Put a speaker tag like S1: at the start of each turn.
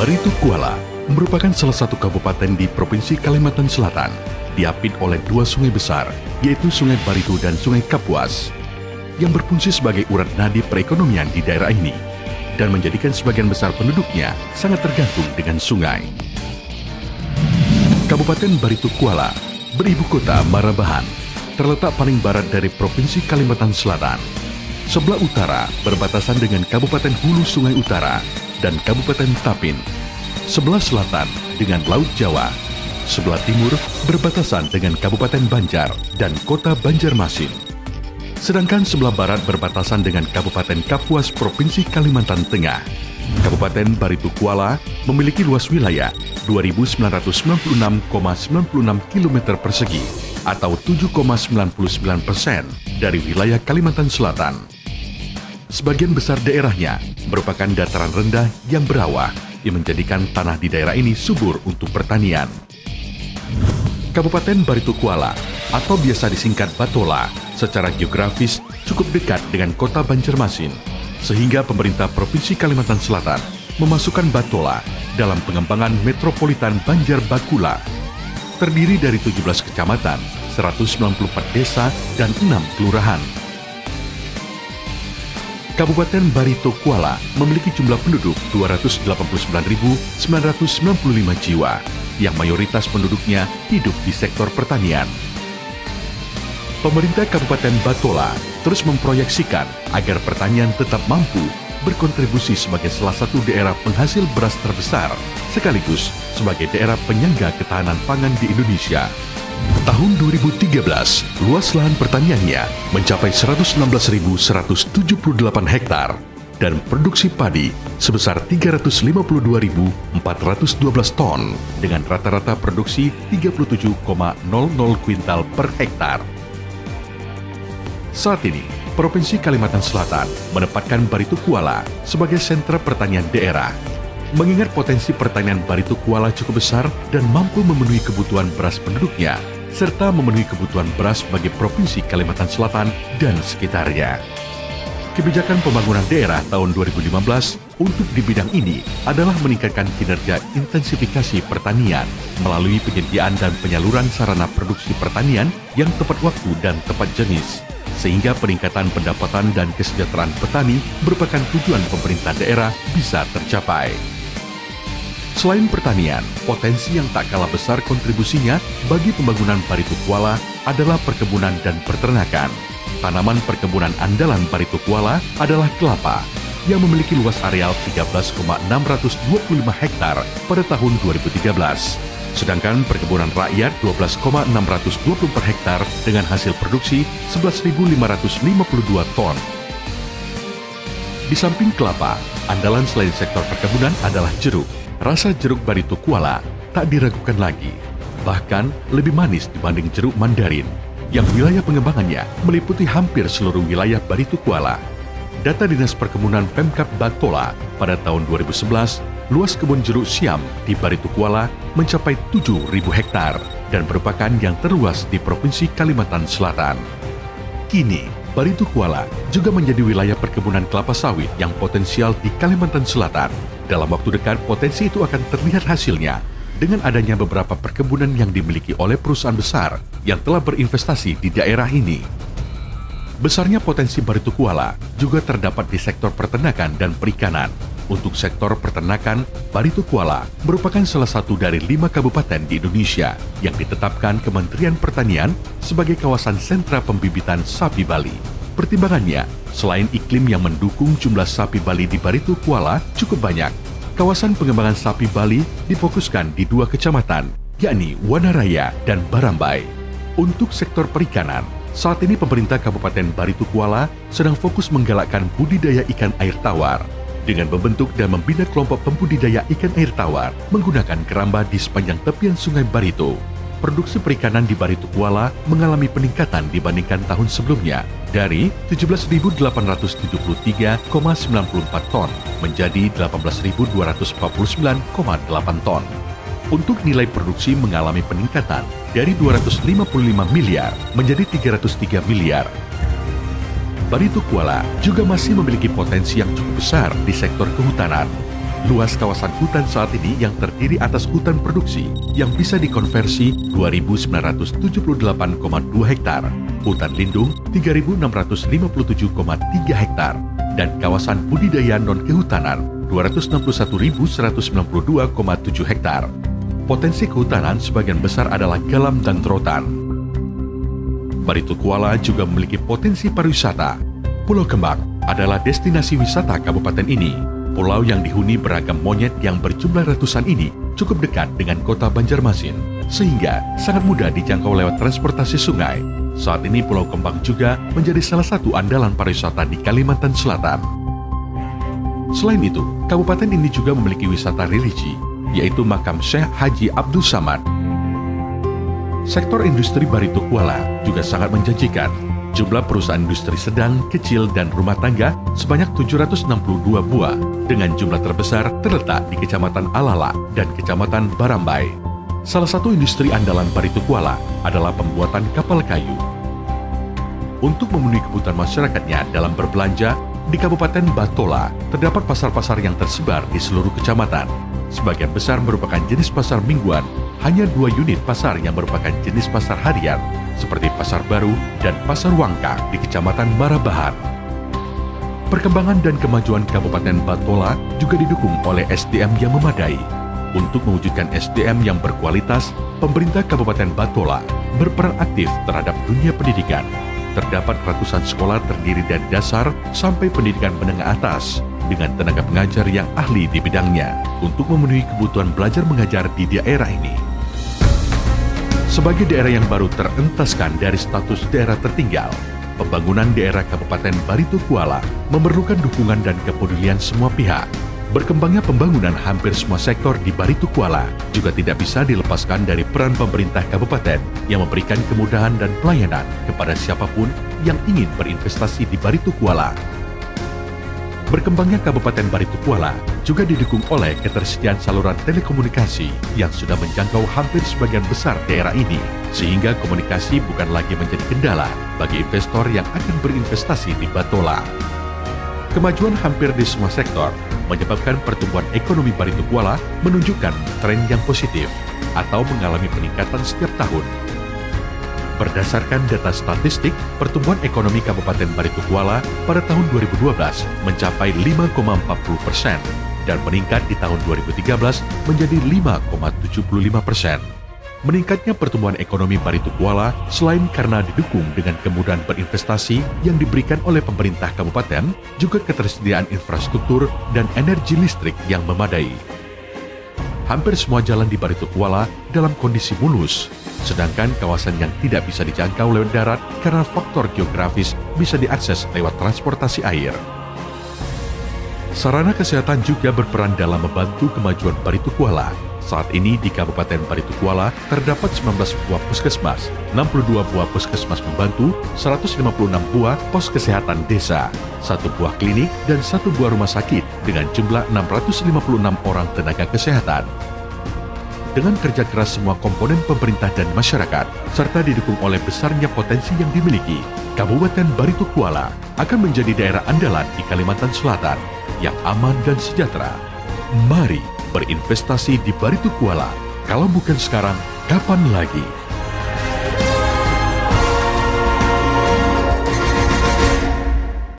S1: Baritokuala merupakan salah satu kabupaten di Provinsi Kalimantan Selatan, diapit oleh dua sungai besar, yaitu Sungai Barito dan Sungai Kapuas, yang berfungsi sebagai urat nadi perekonomian di daerah ini, dan menjadikan sebagian besar penduduknya sangat tergantung dengan sungai. Kabupaten Baritokuala beribu kota Marabahan, terletak paling barat dari Provinsi Kalimantan Selatan. Sebelah utara berbatasan dengan Kabupaten Hulu Sungai Utara dan Kabupaten Tapin. Sebelah selatan dengan Laut Jawa. Sebelah timur berbatasan dengan Kabupaten Banjar dan Kota Banjarmasin. Sedangkan sebelah barat berbatasan dengan Kabupaten Kapuas Provinsi Kalimantan Tengah. Kabupaten Baritokuala memiliki luas wilayah 2.996,96 km persegi atau 7,99% dari wilayah Kalimantan Selatan. Sebagian besar daerahnya merupakan dataran rendah yang berawah yang menjadikan tanah di daerah ini subur untuk pertanian. Kabupaten Baritokuala atau biasa disingkat Batola secara geografis cukup dekat dengan Kota Banjarmasin, sehingga pemerintah Provinsi Kalimantan Selatan memasukkan Batola dalam pengembangan metropolitan Banjar Bakula. Terdiri dari 17 kecamatan, 194 desa, dan 6 kelurahan. Kabupaten Baritokuala memiliki jumlah penduduk 289.995 jiwa, yang mayoritas penduduknya hidup di sektor pertanian. Pemerintah Kabupaten Batola terus memproyeksikan agar pertanian tetap mampu berkontribusi sebagai salah satu daerah penghasil beras terbesar, sekaligus sebagai daerah penyangga ketahanan pangan di Indonesia. Tahun 2013, luas lahan pertaniannya mencapai 116.178 hektar dan produksi padi sebesar 352.412 ton dengan rata-rata produksi 37,00 kuintal per hektar. Saat ini, Provinsi Kalimantan Selatan menempatkan Baritokuala sebagai sentra pertanian daerah. Mengingat potensi pertanian Baritokuala cukup besar dan mampu memenuhi kebutuhan beras penduduknya, serta memenuhi kebutuhan beras bagi Provinsi Kalimantan Selatan dan sekitarnya. Kebijakan pembangunan daerah tahun 2015 untuk di bidang ini adalah meningkatkan kinerja intensifikasi pertanian melalui penyediaan dan penyaluran sarana produksi pertanian yang tepat waktu dan tepat jenis, sehingga peningkatan pendapatan dan kesejahteraan petani merupakan tujuan pemerintah daerah bisa tercapai. Selain pertanian, potensi yang tak kalah besar kontribusinya bagi pembangunan Baritokuala adalah perkebunan dan peternakan. Tanaman perkebunan andalan Baritokuala adalah kelapa, yang memiliki luas areal 13,625 hektar pada tahun 2013. Sedangkan perkebunan rakyat 12,624 hektar dengan hasil produksi 11.552 ton. Di samping kelapa, andalan selain sektor perkebunan adalah jeruk. Rasa jeruk Baritokuala tak diragukan lagi, bahkan lebih manis dibanding jeruk Mandarin, yang wilayah pengembangannya meliputi hampir seluruh wilayah Baritokuala. Data Dinas Perkebunan Pemkab Batola pada tahun 2011, luas kebun jeruk siam di Baritokuala mencapai 7.000 hektar dan merupakan yang terluas di Provinsi Kalimantan Selatan. Kini, Baritokuala juga menjadi wilayah perkebunan kelapa sawit yang potensial di Kalimantan Selatan. Dalam waktu dekat, potensi itu akan terlihat hasilnya dengan adanya beberapa perkebunan yang dimiliki oleh perusahaan besar yang telah berinvestasi di daerah ini. Besarnya potensi Baritokuala juga terdapat di sektor peternakan dan perikanan. Untuk sektor peternakan, Baritokuala merupakan salah satu dari 5 kabupaten di Indonesia yang ditetapkan Kementerian Pertanian sebagai kawasan sentra pembibitan sapi Bali. Pertimbangannya, selain iklim yang mendukung jumlah sapi Bali di Baritokuala cukup banyak, kawasan pengembangan sapi Bali difokuskan di 2 kecamatan, yakni Wanaraya dan Barambai. Untuk sektor perikanan, saat ini pemerintah Kabupaten Baritokuala sedang fokus menggalakkan budidaya ikan air tawar dengan membentuk dan membina kelompok pembudidaya ikan air tawar menggunakan keramba di sepanjang tepian Sungai Barito. Produksi perikanan di Baritokuala mengalami peningkatan dibandingkan tahun sebelumnya dari 17.873,94 ton menjadi 18.249,8 ton. Untuk nilai produksi mengalami peningkatan dari 255 miliar menjadi 303 miliar. Baritokuala juga masih memiliki potensi yang cukup besar di sektor kehutanan. Luas kawasan hutan saat ini yang terdiri atas hutan produksi yang bisa dikonversi 2.978,2 hektar, hutan lindung 3.657,3 hektar, dan kawasan budidaya non-kehutanan 261.192,7 hektar. Potensi kehutanan sebagian besar adalah galam dan rotan. Baritu Kuala juga memiliki potensi pariwisata. Pulau Kembang adalah destinasi wisata kabupaten ini. Pulau yang dihuni beragam monyet yang berjumlah ratusan ini cukup dekat dengan kota Banjarmasin, sehingga sangat mudah dijangkau lewat transportasi sungai. Saat ini Pulau Kembang juga menjadi salah satu andalan pariwisata di Kalimantan Selatan. Selain itu, kabupaten ini juga memiliki wisata religi, yaitu makam Syekh Haji Abdul Samad. Sektor industri Baritu Kuala juga sangat menjanjikan. Jumlah perusahaan industri sedang, kecil, dan rumah tangga sebanyak 762 buah, dengan jumlah terbesar terletak di Kecamatan Alala dan Kecamatan Barambai. Salah satu industri andalan Baritu Kuala adalah pembuatan kapal kayu. Untuk memenuhi kebutuhan masyarakatnya dalam berbelanja, di Kabupaten Batola terdapat pasar-pasar yang tersebar di seluruh kecamatan. Sebagian besar merupakan jenis pasar mingguan, hanya 2 unit pasar yang merupakan jenis pasar harian, seperti Pasar Baru dan Pasar Wangkang di Kecamatan Marabahan. Perkembangan dan kemajuan Kabupaten Batola juga didukung oleh SDM yang memadai. Untuk mewujudkan SDM yang berkualitas, pemerintah Kabupaten Batola berperan aktif terhadap dunia pendidikan. Terdapat ratusan sekolah terdiri dari dasar sampai pendidikan menengah atas, dengan tenaga pengajar yang ahli di bidangnya untuk memenuhi kebutuhan belajar mengajar di daerah ini. Sebagai daerah yang baru terentaskan dari status daerah tertinggal, pembangunan daerah Kabupaten Baritu Kuala memerlukan dukungan dan kepedulian semua pihak. Berkembangnya pembangunan hampir semua sektor di Baritu Kuala juga tidak bisa dilepaskan dari peran pemerintah kabupaten yang memberikan kemudahan dan pelayanan kepada siapapun yang ingin berinvestasi di Baritu Kuala. Berkembangnya Kabupaten Baritu Kuala juga didukung oleh ketersediaan saluran telekomunikasi yang sudah menjangkau hampir sebagian besar daerah ini, sehingga komunikasi bukan lagi menjadi kendala bagi investor yang akan berinvestasi di Batola. Kemajuan hampir di semua sektor menyebabkan pertumbuhan ekonomi Baritu Kuala menunjukkan tren yang positif atau mengalami peningkatan setiap tahun. Berdasarkan data statistik, pertumbuhan ekonomi Kabupaten Baritu Kuala pada tahun 2012 mencapai 5,40% dan meningkat di tahun 2013 menjadi 5,75%. Meningkatnya pertumbuhan ekonomi Baritu Kuala selain karena didukung dengan kemudahan berinvestasi yang diberikan oleh pemerintah kabupaten, juga ketersediaan infrastruktur dan energi listrik yang memadai. Hampir semua jalan di Baritu Kuala dalam kondisi mulus, sedangkan kawasan yang tidak bisa dijangkau lewat darat karena faktor geografis bisa diakses lewat transportasi air. Sarana kesehatan juga berperan dalam membantu kemajuan Baritu Kuala. Saat ini di Kabupaten Baritu Kuala terdapat 19 buah puskesmas, 62 buah puskesmas pembantu, 156 buah pos kesehatan desa, 1 buah klinik, dan 1 buah rumah sakit dengan jumlah 656 orang tenaga kesehatan. Dengan kerja keras semua komponen pemerintah dan masyarakat, serta didukung oleh besarnya potensi yang dimiliki, Kabupaten Baritu Kuala akan menjadi daerah andalan di Kalimantan Selatan yang aman dan sejahtera. Mari berinvestasi di Baritu Kuala. Kalau bukan sekarang, kapan lagi?